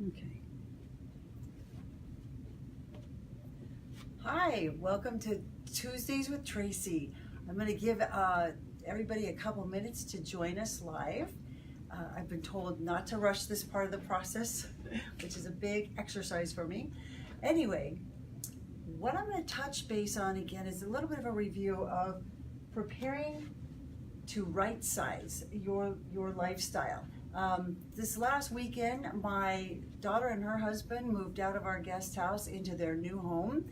Okay. Hi, welcome to Tuesdays with Tracy. I'm going to give everybody a couple minutes to join us live. I've been told not to rush this part of the process, which is a big exercise for me. Anyway, what I'm going to touch base on again is a little bit of a review of preparing to right size your lifestyle. This last weekend, my daughter and her husband moved out of our guest house into their new home.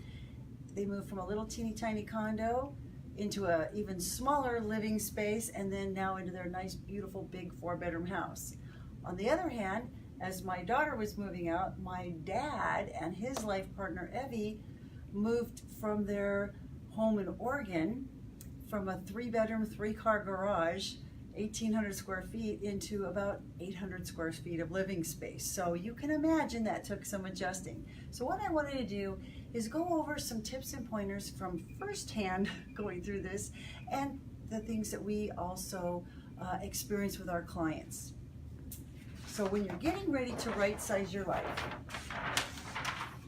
They moved from a little teeny tiny condo into a even smaller living space, and then now into their nice, beautiful, big 4-bedroom house. On the other hand, as my daughter was moving out, my dad and his life partner, Evie, moved from their home in Oregon from a 3-bedroom, 3-car garage, 1,800 square feet, into about 800 square feet of living space. So you can imagine that took some adjusting. So what I wanted to do is go over some tips and pointers from firsthand going through this, and the things that we also experience with our clients. So when you're getting ready to right size your life,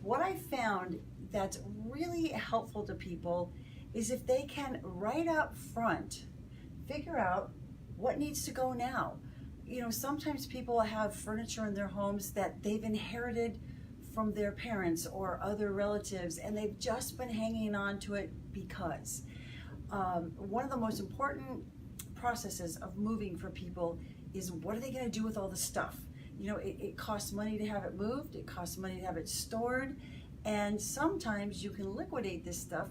what I found that's really helpful to people is if they can right up front figure out what needs to go now. You know, sometimes people have furniture in their homes that they've inherited from their parents or other relatives, and they've just been hanging on to it because. One of the most important processes of moving for people is, what are they going to do with all the stuff? You know, it costs money to have it moved, it costs money to have it stored, and sometimes you can liquidate this stuff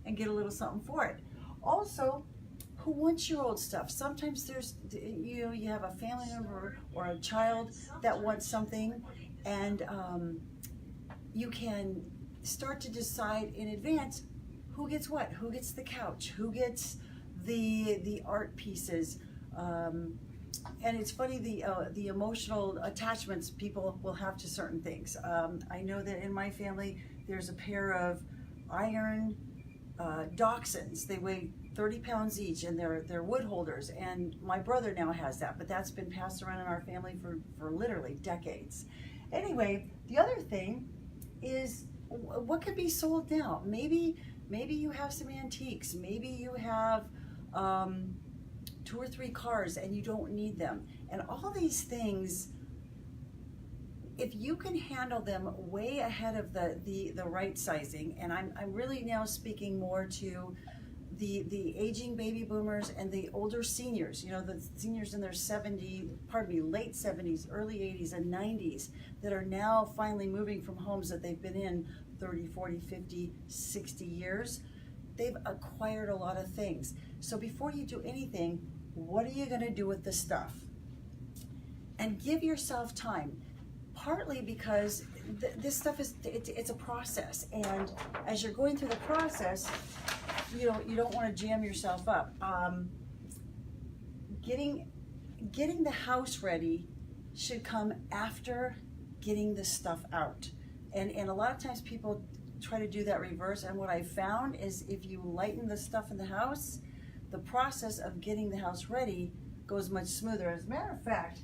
and get a little something for it. Also, who wants your old stuff? Sometimes there's, you have a family member or a child that wants something, and you can start to decide in advance who gets what, who gets the couch, who gets the art pieces. And it's funny, the emotional attachments people will have to certain things. I know that in my family, there's a pair of iron Dachshunds. They weigh 30 pounds each, and they're wood holders, and my brother now has that, but that's been passed around in our family for literally decades. Anyway, the other thing is, what can be sold now? Maybe you have some antiques, maybe you have 2 or 3 cars and you don't need them, and all these things, if you can handle them way ahead of the right sizing, and I'm really now speaking more to the aging baby boomers and the older seniors, you know, the seniors in their late 70s, early 80s and 90s, that are now finally moving from homes that they've been in 30, 40, 50, 60 years. They've acquired a lot of things. So before you do anything, what are you going to do with the stuff? And give yourself time. Partly because this stuff it's a process, and as you're going through the process, you don't want to jam yourself up. Getting the house ready should come after getting the stuff out, and a lot of times people try to do that reverse, and what I found is, if you lighten the stuff in the house, the process of getting the house ready goes much smoother. As a matter of fact,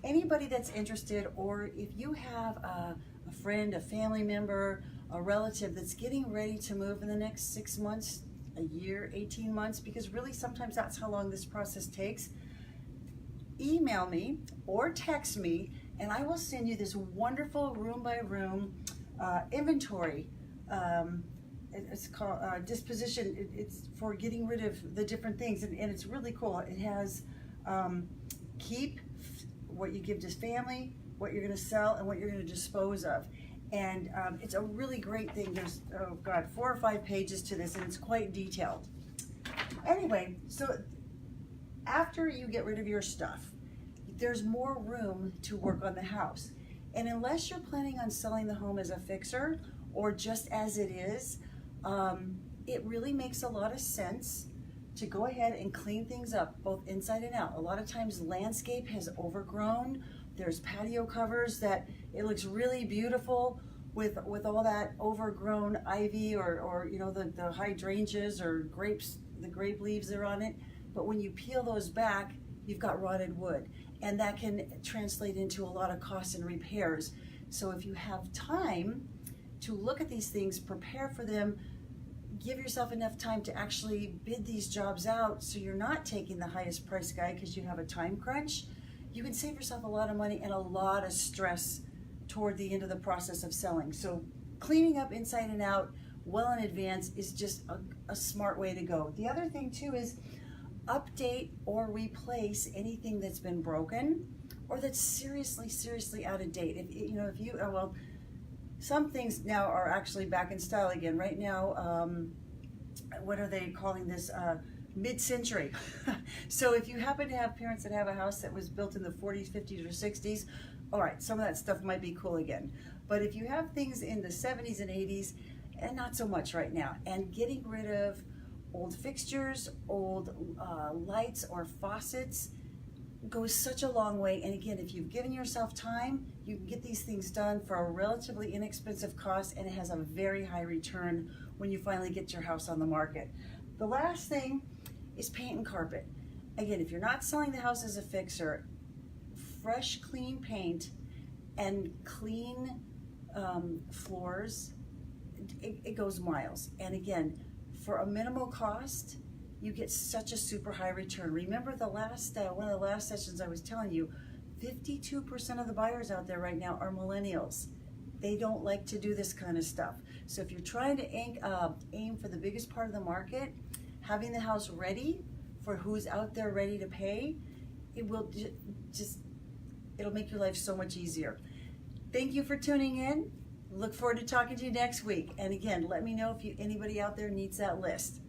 anybody that's interested, or if you have a friend, a family member, a relative that's getting ready to move in the next 6 months, a year, 18 months, because really sometimes that's how long this process takes, email me or text me, and I will send you this wonderful room by room inventory. It's called disposition. It's for getting rid of the different things, and it's really cool. It has keep, what you give to family, what you're going to sell, and what you're going to dispose of. And it's a really great thing. There's, 4 or 5 pages to this, and it's quite detailed. Anyway, so after you get rid of your stuff, there's more room to work on the house. And unless you're planning on selling the home as a fixer or just as it is, it really makes a lot of sense to go ahead and clean things up, both inside and out. A lot of times landscape has overgrown. There's patio covers that it looks really beautiful with all that overgrown ivy or you know, the hydrangeas or grapes, the grape leaves are on it. But when you peel those back, you've got rotted wood. and that can translate into a lot of costs and repairs. So if you have time to look at these things, prepare for them, give yourself enough time to actually bid these jobs out so you're not taking the highest price guy because you have a time crunch, you can save yourself a lot of money and a lot of stress toward the end of the process of selling. So cleaning up inside and out well in advance is just a smart way to go. The other thing too is update or replace anything that's been broken or that's seriously out of date. Well, some things now are actually back in style again. Right now, what are they calling this? Mid-century. So if you happen to have parents that have a house that was built in the 40s, 50s, or 60s, all right, some of that stuff might be cool again. But if you have things in the 70s and 80s, and not so much right now, and getting rid of old fixtures, old lights or faucets goes such a long way. And again, if you've given yourself time, you can get these things done for a relatively inexpensive cost, and it has a very high return when you finally get your house on the market. The last thing is paint and carpet. Again, if you're not selling the house as a fixer, fresh, clean paint and clean floors, it goes miles. And again, for a minimal cost, you get such a super high return. Remember the last one of the last sessions I was telling you, 52% of the buyers out there right now are millennials. They don't like to do this kind of stuff. So if you're trying to aim for the biggest part of the market, having the house ready for who's out there ready to pay, it will it'll make your life so much easier. Thank you for tuning in. Look forward to talking to you next week. And again, let me know if anybody out there needs that list.